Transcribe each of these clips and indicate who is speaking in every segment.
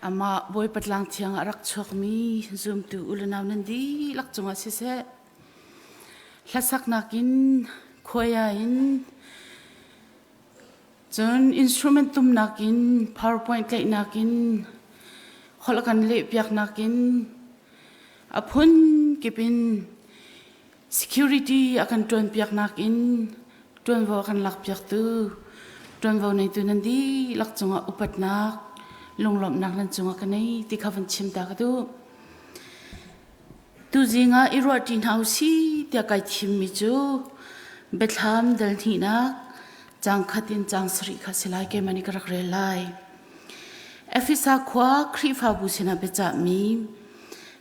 Speaker 1: อามาบอยปัดลังเทียงรักชกมีซูมตูอุลนาวนันดีลักจงอาเสเสลักสักนักินขวายอินจนอินสตรูเมนตุมนักิน PowerPoint เลยนักินขลักกันเล็บยักนักินอาพุนเก็บเป็น security อากันจวนยักนักินจวนว่ากันลักยักตูจวนว่าในตัวนันดีลักจงอาอุปัตนักลงหลบนักนั้นจงอากันในที่เขาฟันชิมตากดูตูจิงาอิรวตินเฮาซีที่อาการชิมมิจูเบทลามเดลทีนักจังขัดินจังสริขัดสลายเกมันอีกรักเรลัยเอฟิซาควาครีฟาบุสินาเบจ่ามี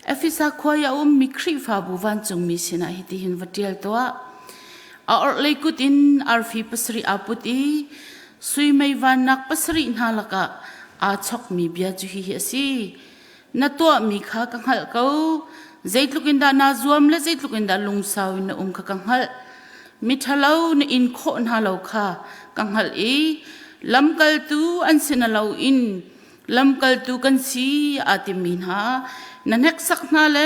Speaker 1: เอฟิซาควายามีครีฟาบุวันจงมีสินาฮิติหินวัดเดียลตัวอาอร์เลกุตินอาร์ฟีปัสริอาปุตีสุยไม่วันนักปัสรินาลกะอาชกมีเบียจุฮิเฮซีนัตัวมีข้ากังหัลเขาใจลุกินดานาจวมและใจลุกินดาลุงสาวินข้ากังหัลมิทะเลานอินโคนาลาวข้ากังหัลลำกัลตูอันสินาลาวอินลำกัลตูกันซีอาติมินฮานันเฮกสักนาเล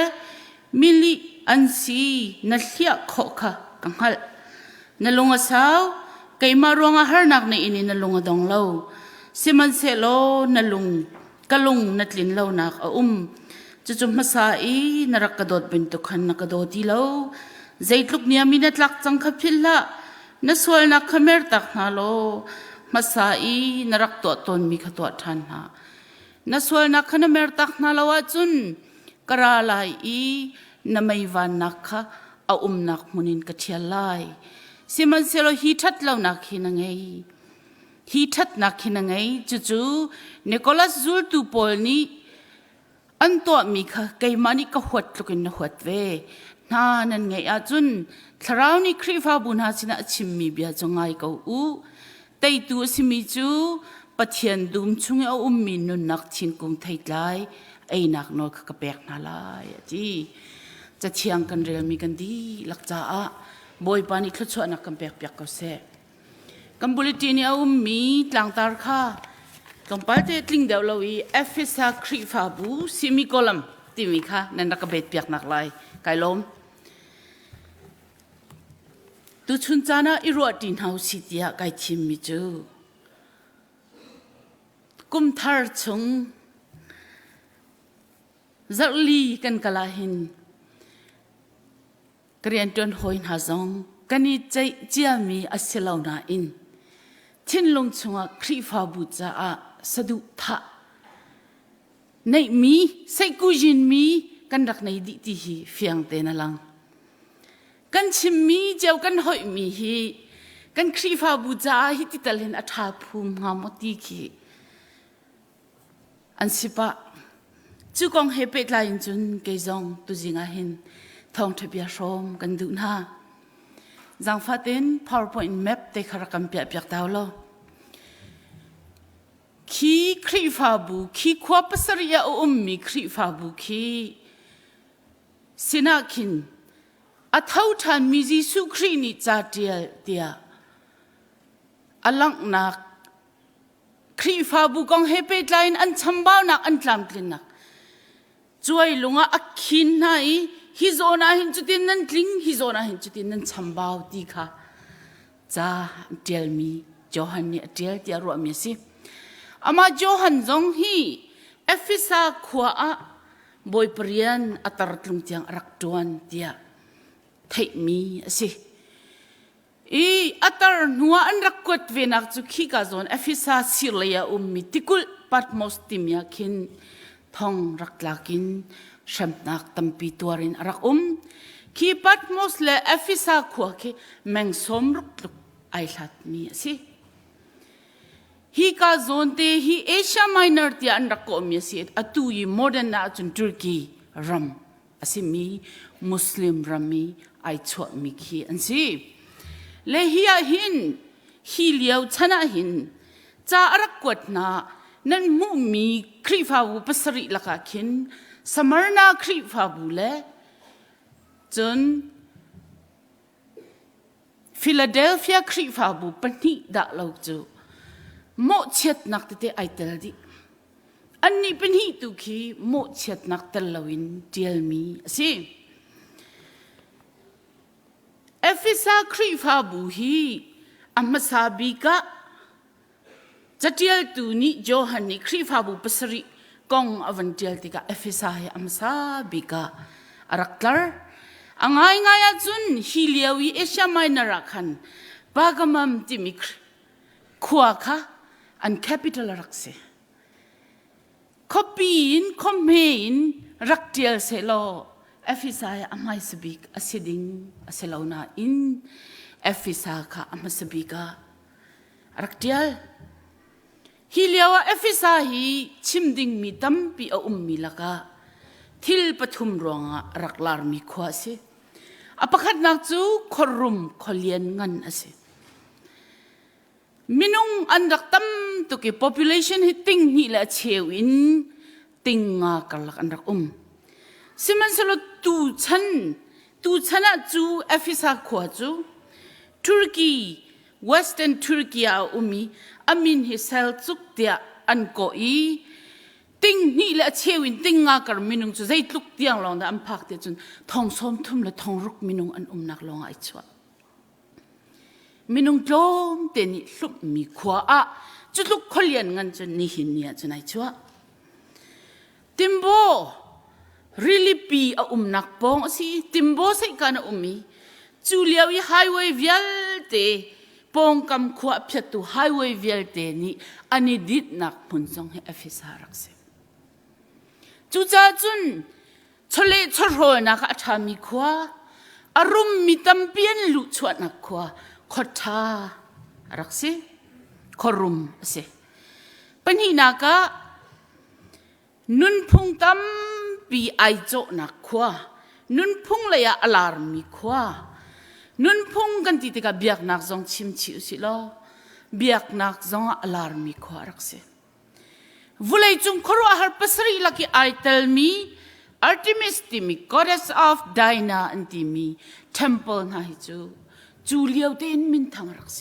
Speaker 1: มิลิอันซีนัลเลียโคข้ากังหัลนัลลงอาสาวไก่มารวงอาหารนักในอินนัลลงอาดองเลาสิมันเซโลนัลลุงกะลุงนัดลินเลานักจะจุ่มมาสายนรักกระโดดเป็นตุขันนักกระโดดที่เลาใจลุกเนียมีนัดลักจังขับพิลละนัสวลนักขมรตักนาโลมาสายนรักตัวตนมีขตัวทันฮะนัสวลนักขมรตักนาโลว่าจุนกระลายนไม่วันนักขะเอานักมุนินกระเทียลายสิมันเซโลฮีทัดเลานักหินังไงฮีทัดนักหินังไงจู่ๆนิโคลัสซูลตูโปลนี้อันตัวมีค่ะไกมันนี่ก็หดลุกินหดเวน่านั่นไงอาจุนทราวนี่ครีฟ้าบุญหาสินะชิมมีเบียจงไงก็แต่ตัวสิมีจูปะเทียนดุมชุงเอามีนุนนักชินกุมไทยไลไอ้นักนอขกระเบกนาลายจีจะเชียงกันเรียลมีกันดีหลักจ้าบอยปานิคลชวนักกันเบกเปียกก็เสกัมบุลิตีนี่เอามีหลังตาค่ะกัมปัลเตติงเดวลาวีเอฟเอสาครีฟาบูซิมิโคลัมติมิค่ะนันนักเบ็ดเปียกนักไลไกลมตุชุนจานาอิรวดินเฮาสิเดียไกชิมมิจูกุมทาร์ชงจักลีกันกลาหินกรียนจนหอยนาซองกันนี่ใจเจียมีอัศลาวนาอินทินลงชงครีฟาบูจ้าสะดุทะในมีใส่กุจินมีกันรักในดิติฮีเฟียงเตนลังกันชิมมีเจ้ากันหอยมีฮีกันครีฟาบูจ้าฮิติตะเลนอัฐาภูมิหามติกีอันสิปะจุกองเฮเปตลายจุนเกยองตุจิงาหินทองทะเบียชมกันดูน่าจังฟัดเอง PowerPoint map เตคารักกันเปียกเปียกดาวโลคีครีฟาบูคีขวบสริยามีครีฟาบูคีสินาคินอัฐาวทันมีจิสุครีนิจาเดียอลังนักครีฟาบูกองเฮเปตไลน์อันชัมบ้านักอันตามกลินนักจวยลุงอักขินให้ฮิโซนาหินจุดินนั้นกลิงฮิโซนาหินจุดินนั้นชัมบ้าดีค่ะจ้าเดียลมีจอฮันเนี่ยเดียลที่รัวมีสิอามาจอฮันจงฮีเอฟิซาขวาบอยเปรียนอัตรัตลุงเจียงรักจวนเดียเทมีสิอัตรนัวอันรักกวดเวนักจุขี้กาจอนเอฟิซาสิเลียมีติกุลปัดมอสติมียคินทองรักลากินฉันนักตัมปีตัวรินรักขี้ปัดมอสเลเอฟิซาขวาคีแมงสมรุกลุกไอลัดมีสิฮีกาโซนเตฮีเอเชียไมเนอร์ที่อันรักก็มีสิอตุยโมเดิร์นนาจุนตุรกีรัมอาศัยมีมุสลิมรัมมีไอชวมีขี้อันสิเลฮีอาหินฮีเลียวชนะหินจ้ารักกวดนานั่นมุมีครีฟาบูปัสริลักาขินสมรนาครีฟาบูเลจนฟิลาเดลเฟียครีฟาบูปนิดาลาวจูโมเช็ดนักเตะไอเตลดิ อันนี้เป็นหิตุขีโมเชียดนักตะลวินเดียลมีสิเอฟิซาครีฟาบูฮีอัมซาบิกะจะเดียลตูนี้โจฮันนี่ครีฟาบูปัสริกองอวันเดียลติกะเอฟิซาอัมซาบิกะรักลาร์ง่ายจุนฮิเลียวีเอชาไม่นรักขันบางมัมติมิกขวาค่ะอันแคปิตอลรักเสคบปีนคมเฮนรักเดียลเซโลเอฟิซาอัมไฮสบิกอสิดิงอเซลานาอินเอฟิซาค่ะอัมสบิกะรักเดียลฮิเลียวเอฟิซาฮีชิมดิงมีตัมปีอุมมิลกะทิลปฐุมรวงรักลาร์มีขวาเสอปะขัดนักจูขรุมขเลียนงันอเสมินุงอันดักตัมตุกิ population ฮิติงนี่ละเชวินติงงากลักอันดักสิมันสลดตูชันจูเอฟิซาขวาจูตุรกี western ตุรกีอามีอามินฮิเซลซุกเดียอันโกอีติงนี่ละเชวินติงงากรมินุงจูใจลุกเดียงลองนะอันพักเดียจนทองส้มทุ่มและทองรุกมินุงอันนักลองไอชัวมินุงโจมเตนิลุกมีขวาจุดลุกขเลียนงันจนนี่หินเนี่ยจนไอชัวติมโบreally ปีนักปองสิติมโบใส่กันมีจูเลียวไฮเวย์เวลเตปองกำขวาเพียตุไฮเวย์เวลเตนี่อันนี้ดิดนักมุนซงให้เอฟิซารักเซจูจ้าจุนทะเลทะโรนักอาชามีขวาอารมณ์มีตัมเปียนลุชวนักขวาขดท่ารักเซขรุมเซปัญหานักะนุนพุงตัมปีไอโจนักขวานุนพุงเลยอะลาร์มีขวานุนพุงกันติดกับเบียกนักจงชิมชิวสิโลเบียกนักจงอลาร์มีขวารักเซวุเลยจุงครัวหาปัสรีลักไอเตลมีอาร์ติมิสติมิ goddess of Diana อันติมี temple นะฮิจูเลียวเตนมินทังรักเซ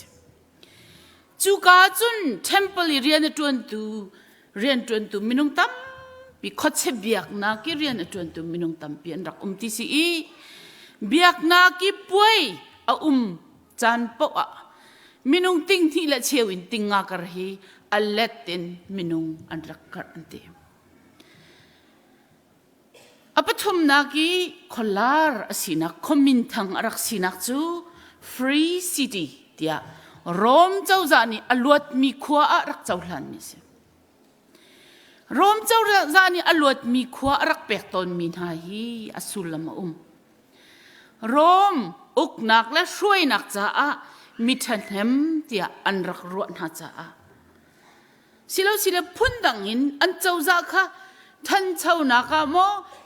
Speaker 1: จูกาจุน temple เรียนจวนตูมินุงตัมปีขดเชเบียกนักเรียนจวนตูมินุงตัมเปียนรักติสีเบียกนักป่วยจันปะมินุงติงที่ละเชวินติงงากระฮีอัลเลตินมินุงอันรักกันอันเดียปฐุมนักีคลาร์สินักคอมมินทังรักสินักจูฟรีซิตี้เดียโรมเจ้าจานี่อลวดมีขวารักเจ้าหลานนี่สิโรมเจ้าจานี่อลวดมีขวารักเปกตนมีนาฮีอสุลมาโรมอุกนักและช่วยนักจ้ามิทันเฮมเดียอันรักรวดนาจ้าสิลพุ่นดังอินอันเจ้าจ้าค่ะท่านเจ้านักโม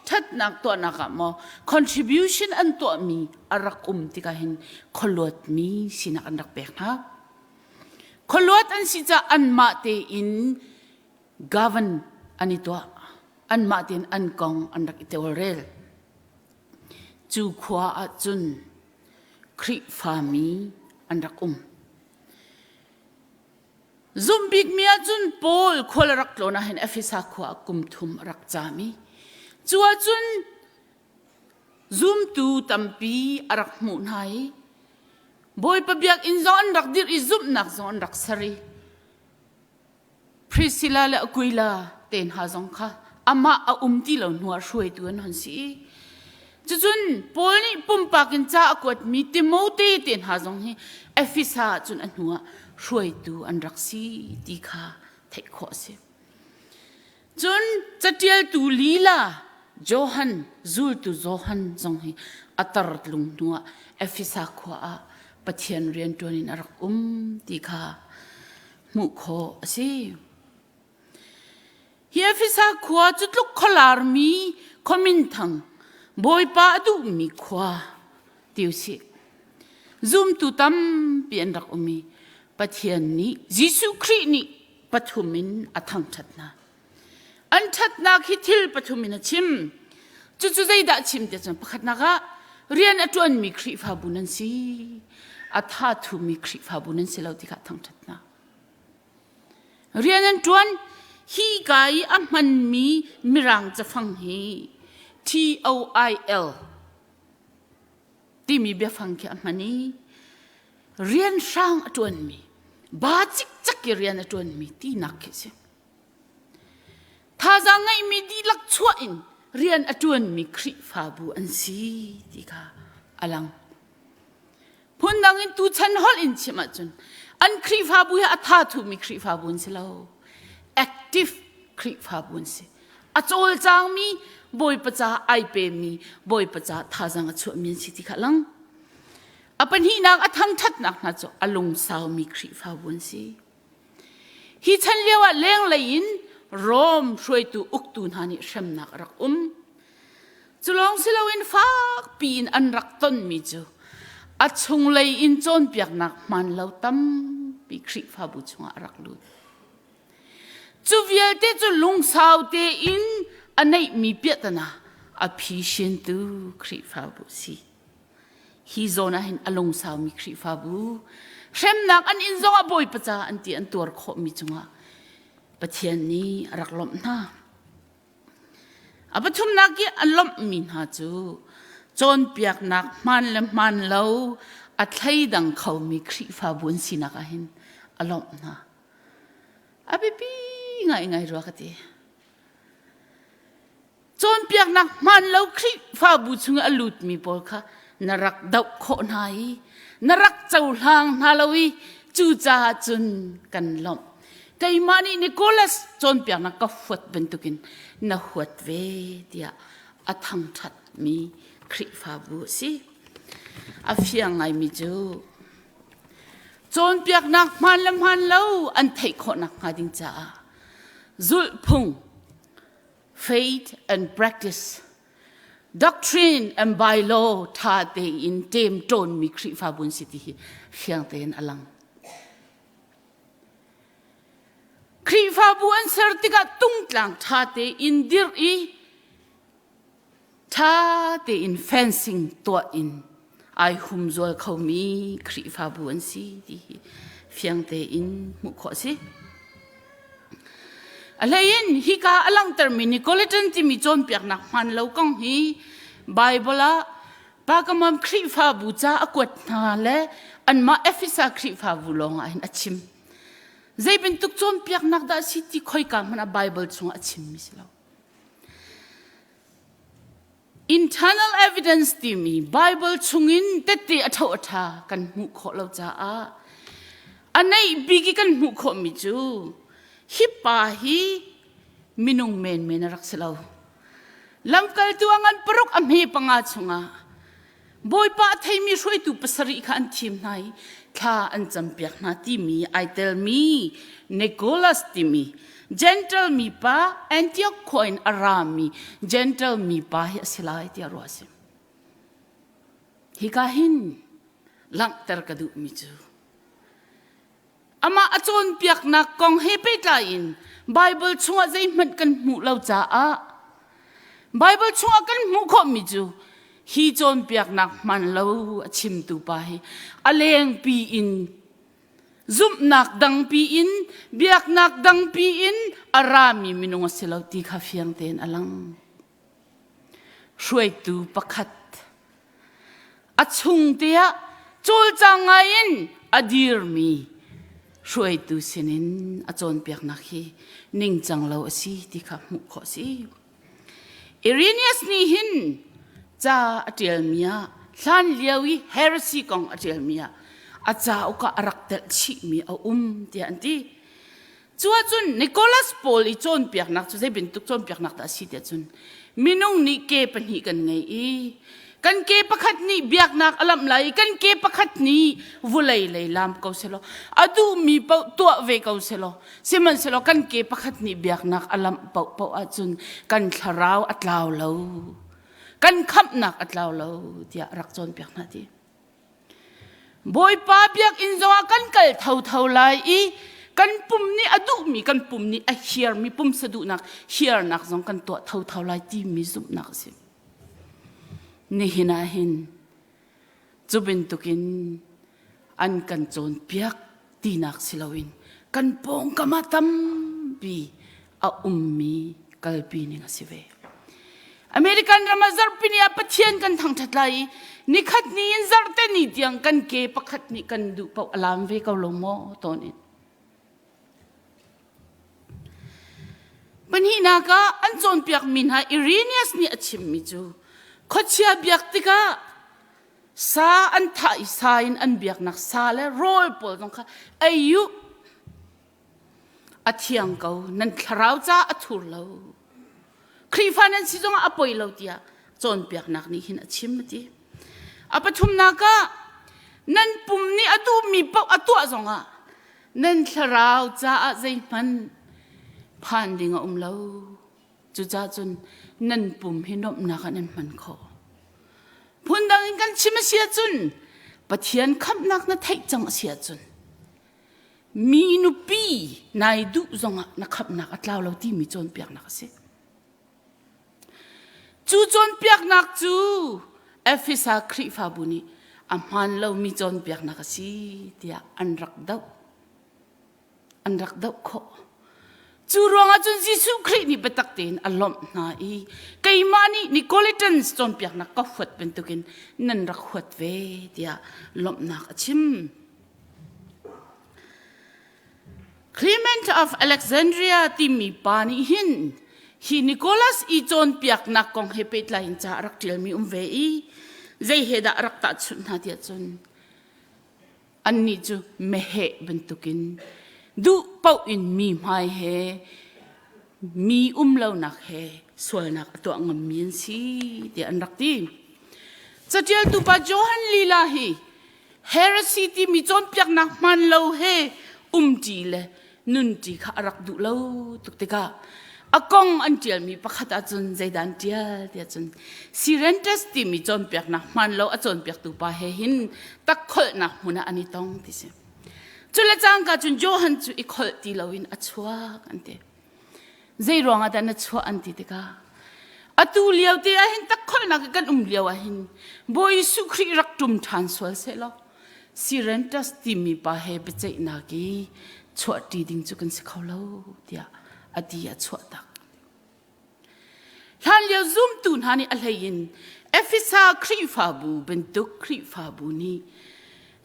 Speaker 1: ทัดนักตัวนักโม contribution อันตัวมีอารักที่ก็เห็นขลวดมีสินักอันรักเปกนะขลวดอันสิจ้าอันมาเตอิน govern อันนี้ตัวอันมาเตอินอันกองอันรักอิเตวเรลจูขวาจุนคริฟามีอันรักซุมบิกมีจุนโพลคนรักโลนะเห็นเอฟิซาขวากุมทุมรักจามีจัวจุนซุมตูตัมปีรักมุนไฮบอยปะเบียกอินซอนรักดิริซุมนักซอนรักสรีพริซิลาและกุยลาเต็นหาซองค่ะอามาตีเหล่าหัวช่วยตัวนั่นสิจุนโพลนี่ปุ่มปากินจ้าอวดมีติโมตีเต็นหาซองให้เอฟิซาจุนอันหัวช่วยตัวอันรักสีดีค่ะเทคข้อสิจนจะเทียลตูลีลาโจฮันจูลตูโจฮันจงให้อัตรลุงนัวเอฟิซาขวาปะเทียนเรียนตัวนี้นรักดีค่ะมุขอสิเฮียฟิซาขวาจุดลุกขลาร์มีคอมินทังบอยป้าดูมีขวาติวสิซุมตูตัมเปลี่ยนรักมีปะเทียนนี้ยิสุครินี้ปฐุมินอัทังชัดนาอันชัดนาคิทิลปฐุมินชิมจุใจด่าชิมเดี๋ยวจะพักนักะเรียนอัจวนมีคริฟาบุนันซีอัฐาทุมีคริฟาบุนันซีเราที่กัทังชัดนาเรียนอัจวน hi gai a man mi mirang cha phang hi TOIL ti mi be phang ki a mani rian sang atun mi ba chik chak ki rian atun mi ti nak ki se tha za ngai mi di lak chua in rian atun mi khri fa bu an si ti kha alang phun dang in tu chan hol in chima chun an khri fa bu ya atha thu mi khri fa bun se lo active khri fa bun se a chol chang mi boy pacha ai pe mi boy pacha tha jang chu mi si ti kha lang apan hi nang athang that nak na cho alung saw mi khri fa bun si hi chan lewa leng lein rom shroi tu uktu na ni shem nak rak chulong silawin fak pin an rak ton mi chu a chung lei in chon piak nak man lo tam pi khri fa bu chunga rak lu chu vial te chu lung saw te in anei mi piatana a phi shin tu khri fa bu si hi zona hin alung saw mi khri fa bu shem nak an in zonga boy pacha an ti an tur kho mi chunga pathian ni rak lom na abathum nak ki alom min ha chu chon piak nak man lo a thlai dang khau mi khri fa bun sina ka hin alom na abi pi ngai ro ka ti chon piak nak man lo khri fa bu chung alut mi pol kha narak dau kho nai narak chau hlang na lowi chu cha chun kan lom kai mani Nicholas chon piak nak ka fuat bentukin na huat ve dia athang that mi khri fa bu si a fiang ngai mi chu chon piak nak man lo an thei kho nak nga ding cha zul phung faith and practice doctrine and by law tha te in tem ton mi khri fa bun si ti fiang ten alang khri fa bu an ser ti ka tung tlang tha te in dir i tha te in fencing to in ai hum zol khau mi khri fa bu an si ti fiang te in mu kho si alayin hi ka alang termini koletan ti mi chon piak nak man lo kong hi bible ba ka mam khri fa bu cha akwat na le an ma efisa khri fa bu long a achim zeibin tuk chon piak nak da si ti khoi ka mana bible chung achim mi silo internal evidence ti mi bible chungin tete atho atha kan mu kho lo cha a anei bigi kan mu kho mi chu hi pa hi minung men rak selo lamkal tuangan peruk amhe panga chunga boy pa thai mi shroi tu pasari khan thim nai kha an champiak na ti mi I tell me Nicholas ti mi gentle mi pa Antioch coin arami gentle mi pa hi silai ti arwase hi ka hin lang ter ka du mi chu ama achon piak na kong he pe ta in bible chunga zai man kan mu lo cha a bible chunga kan mu kho mi chu hi chon piak nak man lo achim tu pa hi aleng pi in zum nak dang pi in biak nak dang pi in arami minung selo ti kha fiang ten alang shroi tu pakhat achung tia chol changain adir mi shroi tu sinin achon piak nak hi ning changlo asi ti kha mu kho si Irenaeus ni hin cha atel mia hlan liawi heresy kong atel mia acha uka arak tel chi mi a ti anti chua chun Nicholas Paul I chon piak nak chu sei bin tuk chon piak nak ta si te chun minung ni ke pani kan ngai I kan ke pakhat ni biak nak alam lai kan ke pakhat ni vulai lai lam ko selo adu mi pau to ve ko selo siman selo kan ke pakhat ni biak nak alam pau a chun kan tharau atlaw lo kan khap nak atlaw lo tia rak chon piak na ti boy pa biak in zonga kan kal thau lai I kan pum ni adu mi kan pum ni a hiar mi pum sadu nak hiar nak zong kan to thau lai ti mi zum nak si ni hinahin chubin tukin an kan chon piak ti nak silawin kan pong kamatam bi a ummi kalpi ni nga sive American rama Zarhpi ni apathian kan Thawngtha tlai ni khat ni in zarte ni tiang kan ke pakhat ni kan du pau alam ve ka lomo tonin Ban hi na ka an chon piak min ha Iranians ni achim mi chu khochia biak tika sa an thai sain an biak nak sa le rol pol dong kha ayu athiang kau nan tharau cha athur lo khrifanan si jong apoi lo tia chon piak nak ni hin achim ti apathum na ka nan pum ni atu mi pau atu azonga nan tharau cha a zai man phan dinga lo chu cha chun nan pum hinop na ka nan man kho phundang in kan chima sia chun pathian khap nak na thai chang sia chun mi nu pi nai du zonga na khap nak atlaw lo ti mi chon piak nak se chu chon piak nak chu efisa khri fa buni amhan lo mi chon piak nak si tia an rak dau kho chu ronga chun jisu khri ni betak ten alom na I kai mani nicoletans chon piak nak ka phot pen tukin nan rak khot ve tia lom nak achim Clement of Alexandria timi pani hin hi Nicholas I chon piak nak kong hepet lain cha rak til mi ve I zai heda rak ta chun na tia chun anni chu mehe bentukin du pau in mi mai he mi lo nak he sol nak to ngam min si ti an rak ti chatial tu pa Johan lila hi heresy ti mi chon piak nak man lo he ti le nun ti kha rak du lo tuk te ka akong an tial mi pakhata chun zaidan tial tia chun sirentas ti mi chon piak nak man lo a chon piak tu pa he hin tak khol na huna ani tong ti se chula chang ka chun Johan chu I khol ti loin a chua kan te zai ronga da na chua an ti te ka atu liao te a hin tak khol na kan liao a hin boy su khri rak tum transfer se lo sirentas ti mi pa he be chei na ki chua ti ding chu kan se kholo tia adia chua tak han liao zoom tun hani alhayin efisa khri fa bu ben tuk khri fa bu ni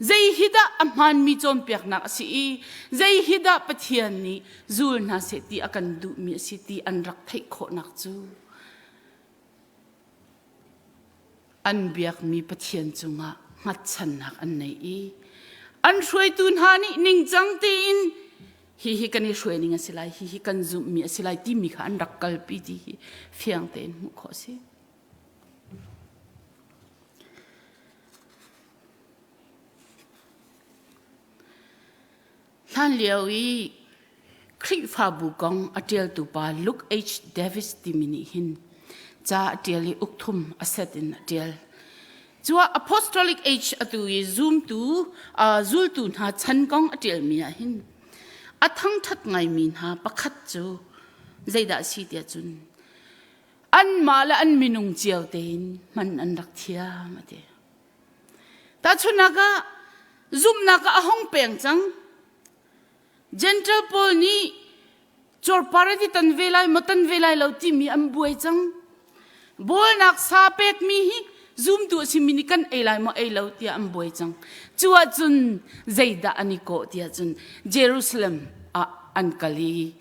Speaker 1: zai hida amhan mi chon piak nak si zai hida pathian ni zul na se ti akan du mi si ti an rak thai kho nak chu an biak mi pathian chunga ngat chan nak an nei an shroi tun hani ning chang te in hi kan shroi ning asilai hi kan zum mi asilai ti mi khan rak kal pi ti fiang ten mu kho si Than liawi khri fa bu kong atel tu pa Luke H Davis timini hin cha ateli ukthum asetin atel chua apostolic age atu zoom tu zul tu na chan kong atel mia hin athang that ngai min ha pakhat chu zaida si tia chun an mala an minung chiao ten man an rak thia mate ta chunaga zoom naga ahong peng chang Gentle Paul ni chor parati tan velai matan velai lauti mi ambuai chang bol nak sa pek mi hi zoom tu siminikan elai mo ei lauti ambuai chang chuwa chun zaida ani ko tia chun Jerusalem a ankali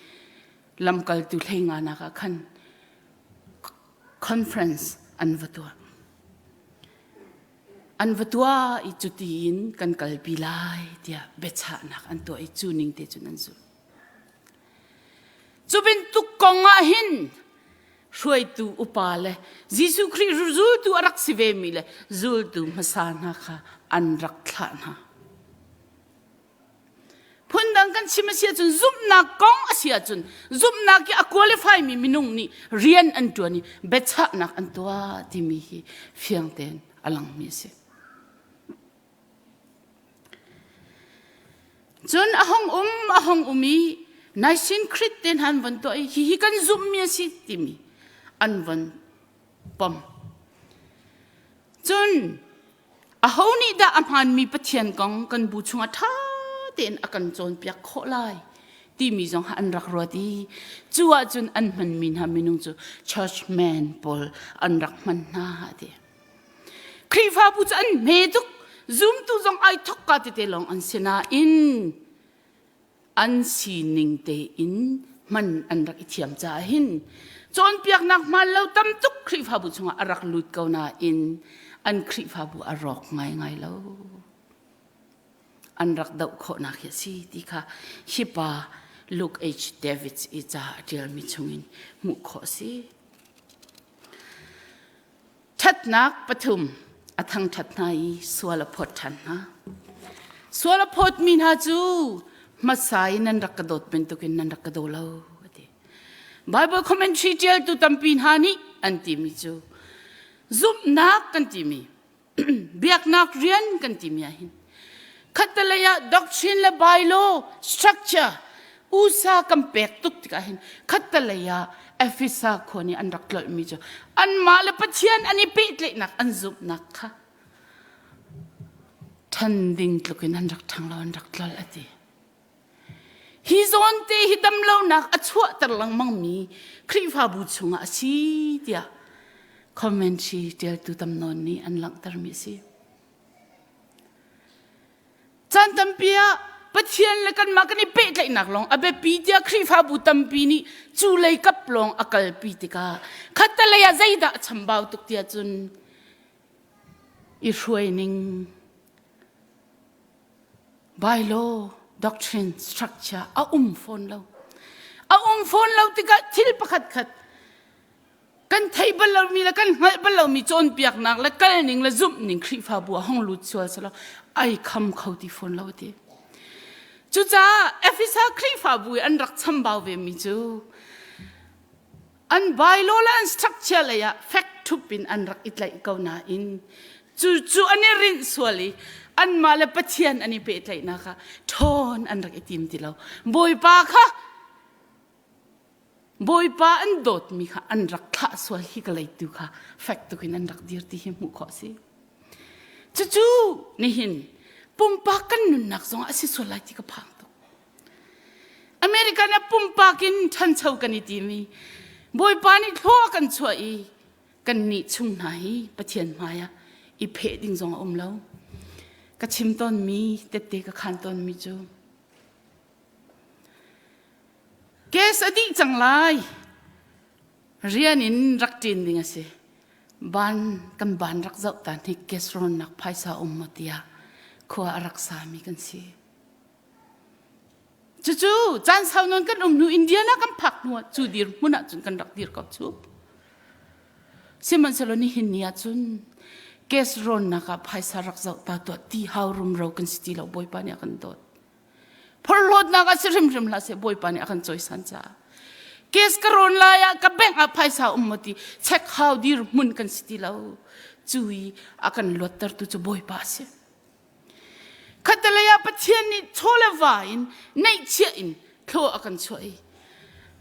Speaker 1: lamkal tu thenga na ka khan conference anvatua I chutin kan kalpilai tia becha nak anto I chuning te chunan zu chubin tu konga hin shroi tu upale Jesu Christ zul tu arak sive mile zul tu masana kha anrak thana phundang kan chimasia chun zum na kong asia chun zum na ki a qualify mi minung ni rian antuani becha nak antua timi hi fiang ten alang mi se John ahong umi naisin Christ ten han van to hi kan zum mi si timi an van pom John ahoni da amhan mi pathian kong kan bu chunga tha ten akan chon piak kho lai ตีมีจงอันรักรัวดีจัวจุนอันมันมินหามินุงจู churchman ปอลอันรักมันน่าดีครีฟ้าบุจันเมตุกซุมตุจงไอทุกกาติเตลองอันเสนาอินอันสีนิงเตอินมันอันรักอิเทียมจ่าหินจนเปียกนักมันเราตั้มตุกครีฟ้าบุจงอารักลุดเกานาอินอันครีฟ้าบุอารอกไงแล้วอันรักดาวโคนักเฮซีที่ค่ะฮิปาลูกHเดวิดอิจาเดียลมิชงอินมุขซีทัดนักปฐุมอทังทัดนายสวลพดทันนะสวลพดมินาจูมาสายนันรักกระโดดเป็นตุกินนันรักกระโดดเราBible commentary เจลตุตัมปินฮานิอันติมิจูซุมนักกันติมีเบียกนักเรียนกันติมีหินขัดเลยะ doctrine และ bylaw structure อุตสาหกรรมเป็กตุกติกาหินขัดเลยะเอฟิซาคนนี้อันรักหลอดมิจูอันมาเลปเชียนอันนี้ปิดเลยนักอันซุมนักค่ะทันดิ่งตุกินอันรักทางเราอันรักหลอดอะไรฮิซอนเตฮิดำเล่านักอชัวตะลังมังมีครีฟาบุชงอาชีเดียคอมเมนชีเดียตุตำนนนี้อันหลังตรมิสิจันตัมเปียปะเทียนเล็กันมากันนี่เป็ดเลยนักลองอเบปีเดียครีฟาบุตัมปีนี่จูเลยกับลองอากาลปีติกาขัดตะเลยใจดะฉันบ่าวตุกเดียจุนอีช่วยนิงบายโลdoctrine structure เอาฟอนเราติกะทิลปะขัดกันไทยบัลเรามีแล้วกันไงบัลเรามีโจนเปียกนักแล้วกันนิงแล้วซุบนิงครีฟ้าบัวห้องลุดชัวร์ซะแล้วไอ้คำเขาที่ฟอนเราดิจู่จ้าเอฟิซาครีฟ้าบัวอันรักชั่มบ่าวเวมิจูอันบายโลและอัน structure เลยอะ fact ทุบปินอันรักอิตไลเกาหน้าอินจู่อันนี้รินสวลีอันมาเลปะเทียนอันนี้เป็ดเลยนะคะทอนอันรักอิติมติเราบอยปาค่ะบอยปาอันโดดมีค่ะอันรักข้าสวลิกเลยดูค่ะแฟกต์ตุกินอันรักดีร์ที่หิมุขสิจู่นี่หินปุ่มปากันนุนนักสงอาศิสวลายที่กระพังตุอเมริกันน่ะปุ่มปากินทันเช่ากันอิติมีบอยปานี่ทั่วกันช่วยกันนี่ชุ่มไหนปะเทียนมายะอีเพดิงสงเราก็ชิมต้นมีเด็กๆก็ขันต้นมีจูเกสอดีจังไรเรียนินรักจินดิงสิบ้านกันบ้านรักเจ้าตาที่เกสรอนนักไพศาลมติยาขวารักษามีกันสิจู่ๆจานสาวนนกันนูอินเดียนะกันผักนัวจูดีร์มุนัจุนกันรักดีร์กับจูสิมันสโลนี่หินเนียจุนเกสรอนนักไพศาลรักเจ้าตาตัวที่ฮาวรุมเรากันสิที่เราบอยปานี่กันโดดพอรถนักสิริมลาเสบอยปานี่กันจอยสันจ้าเกสกรอนลายกับแบงอภัยสาวมติเช็คฮาวดีร์มุนกันสิที่เราจุยอากันลดตร์ตุจะบอยปาเสขัดเลยปะเทียนนี่โชลวายินในเชียนโคอากันช่วย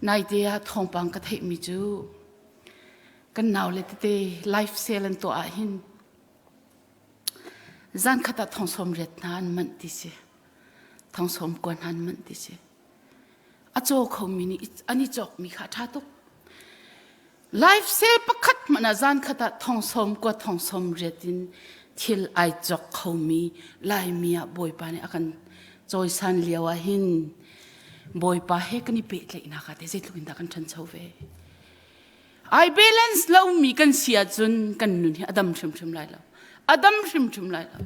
Speaker 1: นายเดียทองปังกระเทมิจูกันนาวเลยเตไลฟ์เซลันตัวอาหินจันขัดทองสมเร็จนานมันดิเสทองสมกวนนานมันดิเสอาโจเขามีนี่อันนี้จอกมีขาท่าตุกไลฟ์เซลประคัดมันจันขัดทองสมกว่าทองสมเร็จดินทิลไอจอกเขามีลายมีอะบอยปานี่อากันจอยสันเลียวหินบอยปาเฮกันนี่เป็ดเลยนะคะแต่เสร็จลุกินตากันชันเชาเวไอเบลนส์เรามีกันเสียจนกันนุ่นอดัมชิมไล่เราอดัมชิมไล่เรา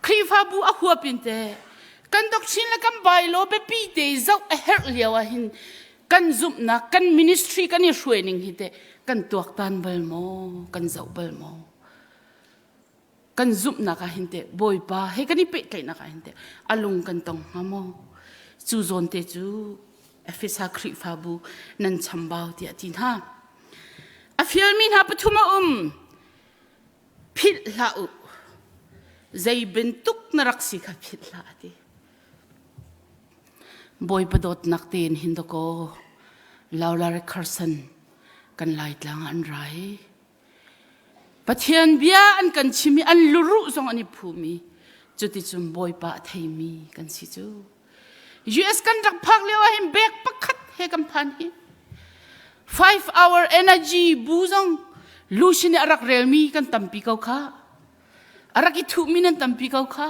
Speaker 1: ครีฟาบูอะหัวปินเตกันดอกชินและกันใบโลเบปีเตเจ้าเฮร์เลียวหินกันซุปนักกันมินิสทรีกันนี่ช่วยนิ่งฮิตกันตัวตันเบลโมกันเจ้าเบลโมกันซุปนักหินเตบอยปาเฮกันนี่เป็ดเลยนักหินเตอลุงกันตองฮามจูโซนเตจูเอฟิซาครีฟาบูนันชัมบาวเตียจินฮาอฟิลมินฮาปทุมาพิลลาอุใจเป็นตุกนรักสิกพิลลาดีบอยประดดนักเตียนหินตโกลาวลาเรคาร์สันกันไล่ตลางอันไรปะเทียนเบียอันกันชิมีอันลุรุซองอันนี้ภูมิจุดที่จุนบอยปะไทยมีกันสิจู US kan rak phak lewa him bek pakhat he kam phan hi 5-hour energy buzong lusin arak relmi kan tampi kau kha arak ithu minan tampi kau kha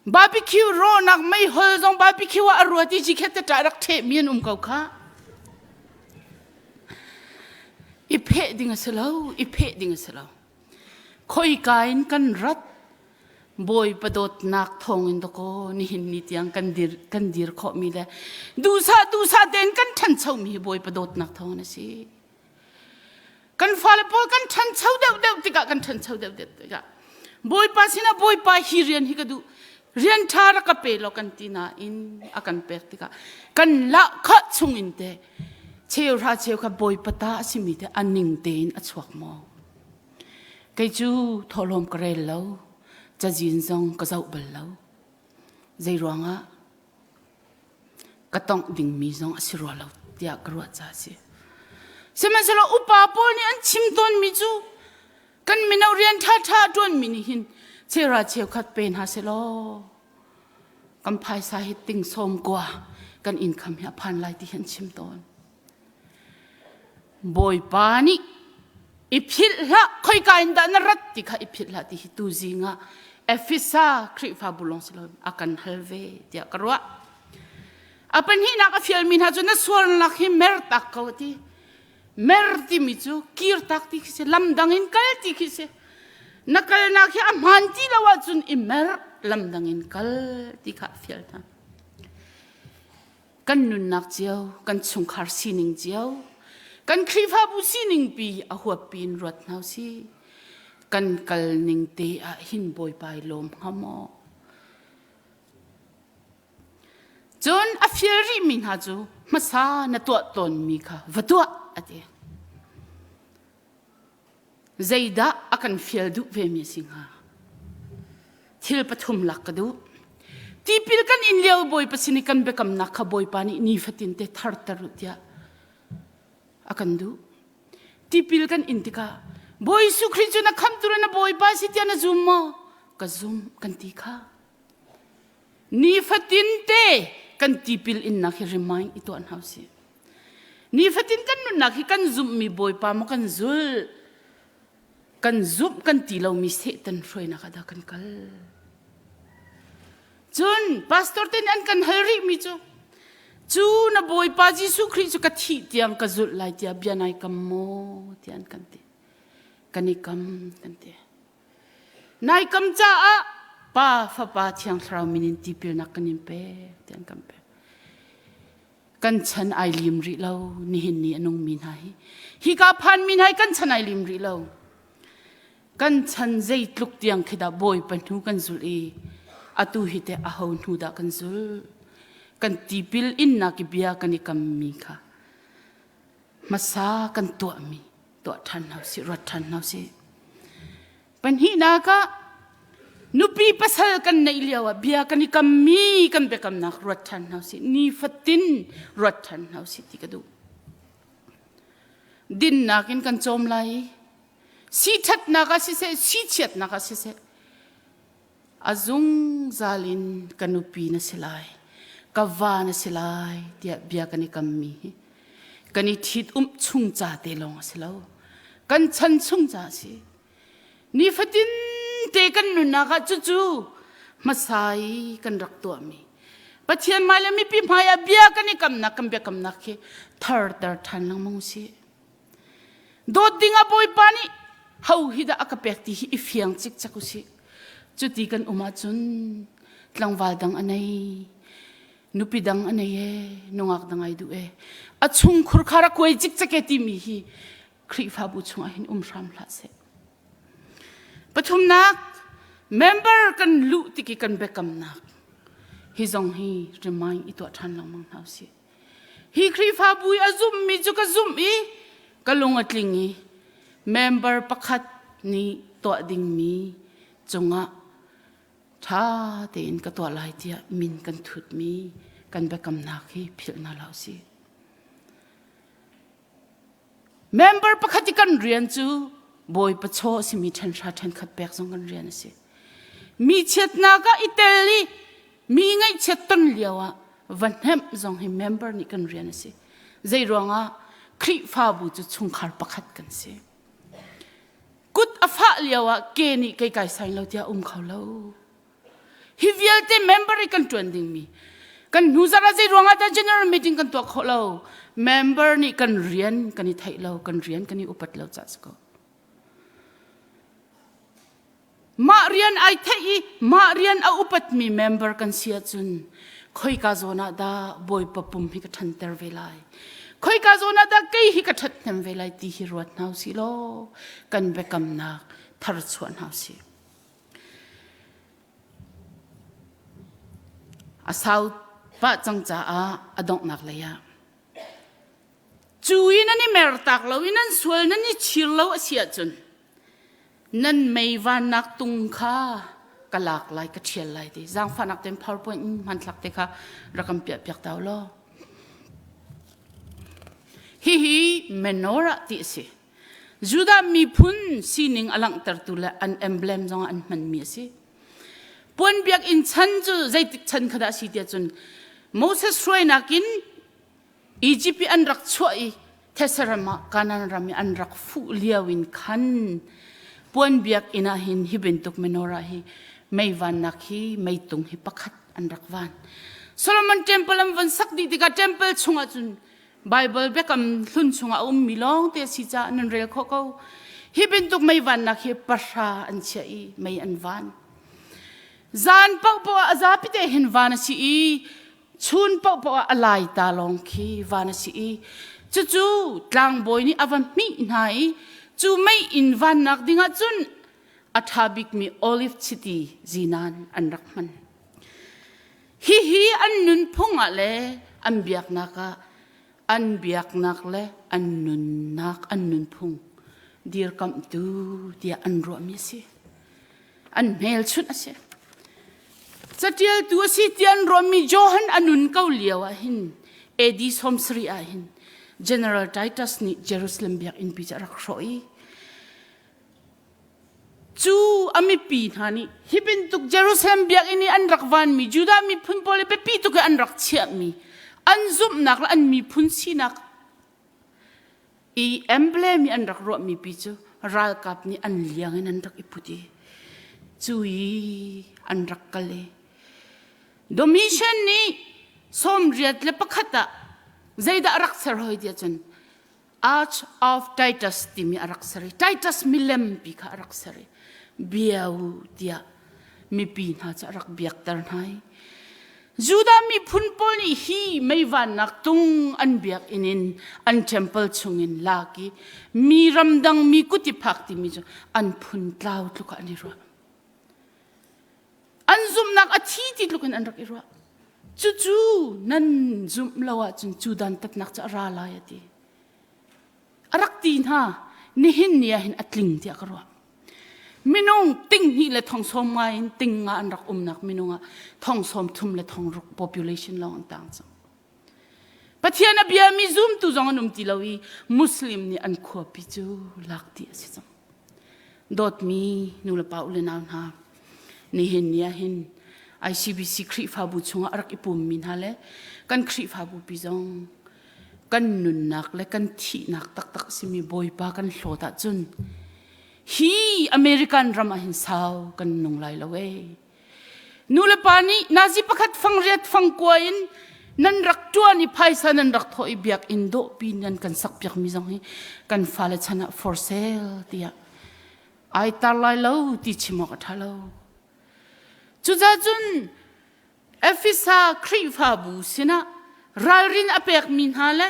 Speaker 1: barbecue ro nak mai hol jong barbecue wa arwati ji khete ta rak the mian kau kha iphe ding asalo khoi kain kan rat boy padot nak thong in ko ni hin ni tiang kan dir kho mi le du sa den kan than chau mi boy padot nak thong na si kan fale pol kan than chau deu tika kan than chau deu tika boy pa sina boy pa hi rian hi ka du rian thar ka pe lo kan tina in akan pek tika kan la kha chung in te cheu ra cheu kha boy pata asimi te aning ten achwak mo kai chu tholom kare lo cha jin zong ka zau bal lo zai ronga ka tong ding mi zong asiro lo tia kro cha si seman selo upa pol ni an chim ton mi chu kan minau rian tha ton mi ni hin chera cheu khat pen ha selo kam phai sa hi ting som kwa kan in kham ya phan lai ti han chim ton boy pani ipil la khoi kain da na rat ti kha ipil la ti tu zinga efisa kri fa bulong silo akan halve dia karwa apan hi na ka fial min ha chu na swar la khi mer tak ko ti mer ti mi chu kir tak ti se lam dangin kal ti ki se nakal na khi amhan ti lawa chun imer lam dangin kal ti kha fial ta kan nun nak chiao kan chung khar sining chiao kan khrifa bu sining pi a huwa pin rot nau si kan kal ning te a hin boy pai lom hamo chon a fieri min ha chu masa na to ton mi kha vatwa ate zaida akan fiel du ve mi singha thil pathum lak ka du tipil kan in leo boy pasini kan bekam na kha boy pani ni fatin te thar taru tia akan du tipil kan intika boy su khrichu na kham tur na boy pa si tia na zum mo ka zum kan ti kha ni fatin te kan tipil in na hi remind ito an house ni fatin kan nu na hi kan zum mi boy pa mo kan zul kan zum kan ti lo mi se tan roi na kada kan kal chun pastor ten an kan hari mi chu na boy pa Jesu Christ ka thi tiang ka zul lai tia bianai kam mo tian kan te kanikam kan te nai kam cha a pa fa pa thiang thrau minin ti pil na kanin pe tian kam pe kan chan ai lim ri lo ni hin ni anong min hai hi ka phan min hai kan chan ai lim ri lo kan chan zai tluk tiang khida boy pan thu kan zul e atu hi te a ho nu da kan zul kan tipil in na ki bia kan ikam mi kha masa kan to mi to than hau si rat than hau si pan hi na ka nupi pasal kan nei liawa bia kan ikam mi kan be kam na rat than hau si ni fatin rat than hau si ti ka du din na kin kan chom lai si that na ka si se si chet na ka si se azung zalin kanupi na silai kavana silai dia bia kani kammi kani thit chung cha te long silo kan chan chung cha si ni fatin te kan nu na ka chu chu masai kan rak to mi pathian mai mi pi maya bia kani kam na kam be kam na ke thar than lang mong si do dinga boy pani hau hi da akapek ti hi ifiang chik chakusi chuti kan uma chun tlangwal dang anai nupidang anaye nungak dangay du e achung khurkhara koi chik chaketi mi hi khri fa bu chunga hin ram la se pathum nak member kan lu tiki kan bekam nak hi zong hi remind ito than lang mang hau si hi khri fa bu azum mi chu ka zum i kalungat lingi member pakhat ni to ding mi chunga tha ten ka to lai tia min kan thut mi kan be kam na khi phil na lau si member pakhati kan rian chu boy pacho si mi than khat pek jong kan rian si มีเช็ดนาก็อิตาลีมีไงเช็ดต้นเลียววันแฮมจงให้เมมเบอร์นี่กันเรียนสิใจรวงคริฟ้าบุจุชุงขารประคัดกันสิกุดอฟ้าเลียวเกนี่ไกลๆใส่เราเดียเขาเราฮิวิลเตเมมเบอร์กันจวนดิ่งมีกันนูซาราใจรวงแต่ general meeting กันตัวเขาเราเมมเบอร์นี่กันเรียนกันนี่ไทยเรากันเรียนกันนี่อุปัตเราจัดสก็มาเรียนไอเทอีมาเรียนเอาอุปัตมีเมมเบอร์กันเสียจุนคอยกาโซนาดาบอยปะปุ่มฮิกทันเตอร์เวลัยคอยกาโซนาดาเกยฮิกทันเตอร์เวลัยตีฮิรวดนาวสิโลกันเบกำนักทาร์ชวนนาวสิอาสาวป้าจังจ้าอดงนักเลยจูอินันนี่เมรตักเราอินันสวยนันนี่ชิลเราเสียจุนนั่นไม่ว่านักตุงค่ากลากลายกระเทียนลายดีจังฟันนักเต็ม PowerPoint มันหลักเด็กค่ะรักกันเปียกเปียกดาวล้อฮิเมนอระติสิจูดามีพุ่นสีนิงอลังตัดตุลอันเอมเบลมจงอันมันมีสิปนเปียกอินชันจูใจติดชันขดาสีเดียจุนโมเสสช่วยนักินอียิปต์อันรักช่วยเทสรามาการนันรามีอันรักฟูเลียวินคันปนเบียกอินาหินฮิบินตุกเมนอราฮิไม่วันนักฮิไม่ตุงฮิปักขัดอันรักวันโซโลมอนเทมเพิลวันสักดีติกาเทมเพิลชงอาจุนไบเบิลเบกำลุนชงอามิลองเตสิจานันเรียกเขาฮิบินตุกไม่วันนักฮิปะราอันเชยไม่อันวันจานปะปะอาซาพิเตหินวานสิอีชุนปะปะอะไรตาลองคีวานสิอีจู่ๆกลางบอยนี่อวันมีไหนจู่ไม่อินวันนักดิ่งจุนอัฐบิกมีโอลิฟซิตี้จีนันอันรักมันฮิอันนุนพงอะไรอันเบียกนักอันเบียกนักเลยอันนุนนักอันนุนพงเดียร์คำดูเดียอันรัวมีสิอันเมลชุดอะสิจะเดียร์ตัวสิเดียนรัวมีโจฮันอันนุนเกาเลียวหินเอดีสมสรีหิน General Titus นี่เยรูซาเล็มเบียกอินพิจารักรอยจูอามีปีนานี่ฮิบินตุกเยรูซาเล็มเบียกอินอันรักวันมีจูดามีพุนโพเลเปปีตุกอันรักเชียมีอันซุบนักและอันมีพุนสีนักอีเอมเบลมีอันรักรวมีปีจูรักกับนี่อันเลี้ยงอันรักอิพุดีจูอีอันรักกันเลยโดมิชันนี่สมเรียดเลปขัดใจดารักเสรอยเดียจน Arch of Titus ที่มีรักเสร Titus มีเล่มปีกรักเสรเบียวเดียมีปีน่าจะรักเบียกตร์ไห้จูดามีพุนปอนี่ฮีไม่วันนักตุงอันเบียกอินินอันเทมเพิลชงอินลากีมีรำดังมีกุฏิพักที่มีจอันพุนกล่าวทุกอันนี้รัวอันซุมนักอาทิตย์ที่ทุกอันรักอีรัวจู่ๆนั่นซุมเราจนจูดันตัดนักจะราลายตีรักตีนฮะนี่หินเนี่ยหินอัดลิงที่อักรัวมินุงติงนี่เลยทองสมไงติงงานรักนักมินุงทองสมทุ่มเลยทองรัก population เราต่างจังปะเทียนเบียมีซุมตุจงนุมติลาวีมุสลิมนี่อันขวบพิจูลักตีสิจังดอดมีนูละเปล่าเลยนาวนานี่หินเนี่ยหินICBC คริฟาบุชงรักอิปุ่มมินฮะเลยกันคริฟาบุปิจงกันนุนนักและกันทีนักตักสิมีบอยปากันโหดจุนฮีอเมริกันรามาหินสาวกันนงไลละเวนูเลปานีนาซีประคัดฟังเรียดฟังกวยนนันรักจวนนี่ไพศาลนันรักทอยเบียกอินโดปีนันกันสักเบียกมิจงฮีกันฟาเลชนะ for sale เดียไอตาไลเล่าติชิมอกทัลเล่าจุดจุนเอฟิซาคริฟาบูสินะรัลรินอเปกมินฮาเล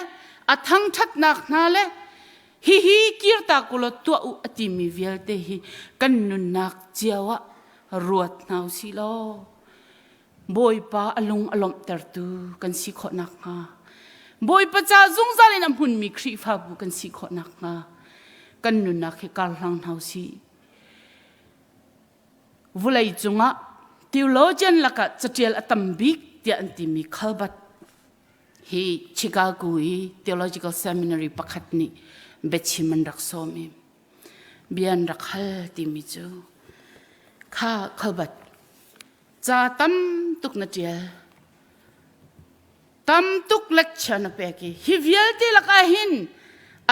Speaker 1: อัทังทัดนักนาเลฮิกิร์ตากุลตัวอุอติมีเวลเตฮิกันนุนนักเจียวะรวดนาวสิโลบอยปาอลงอลอมเตอร์ตูกันสิขอนักงาบอยปะจ้าจงซาเลนำพุนมีคริฟาบูกันสิขอนักงากันนุนนักเฮการลังนาวสิวุไลจงะtheologian laka chatial atambik tia antimi khalbat hi Chicago hi theological seminary pakhatni bechiman raksomi bian rakhal timi chu kha khalbat cha tam tuk na tial tam tuk lecture na peki hivial te laka hin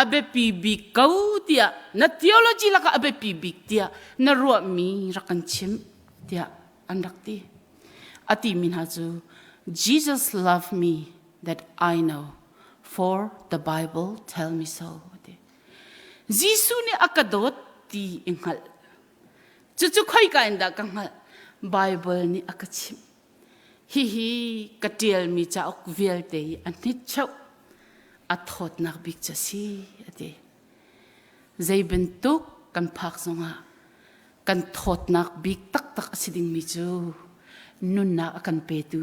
Speaker 1: abe pibik kau tia na theology laka abe pibik tia na ruwa mi rakan chim tia andak ti ati min hazu Jesus loved me that I know for the Bible tell me so Jisu ni akadot ti ingal chuchu khoi ka inda kangal Bible ni akachim hi katiel mi cha ok vial te anit chau athot nak bik chasi ate zai bentuk kan phak zonga kan thot nak bik tak tak asiding mi chu nun na akan pe tu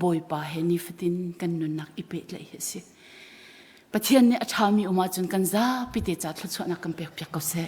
Speaker 1: boy pa he ni fitin kan nun nak ipe lai hesi pathian ni athami uma chun kan za pite cha thlu chona kan pek pek ko se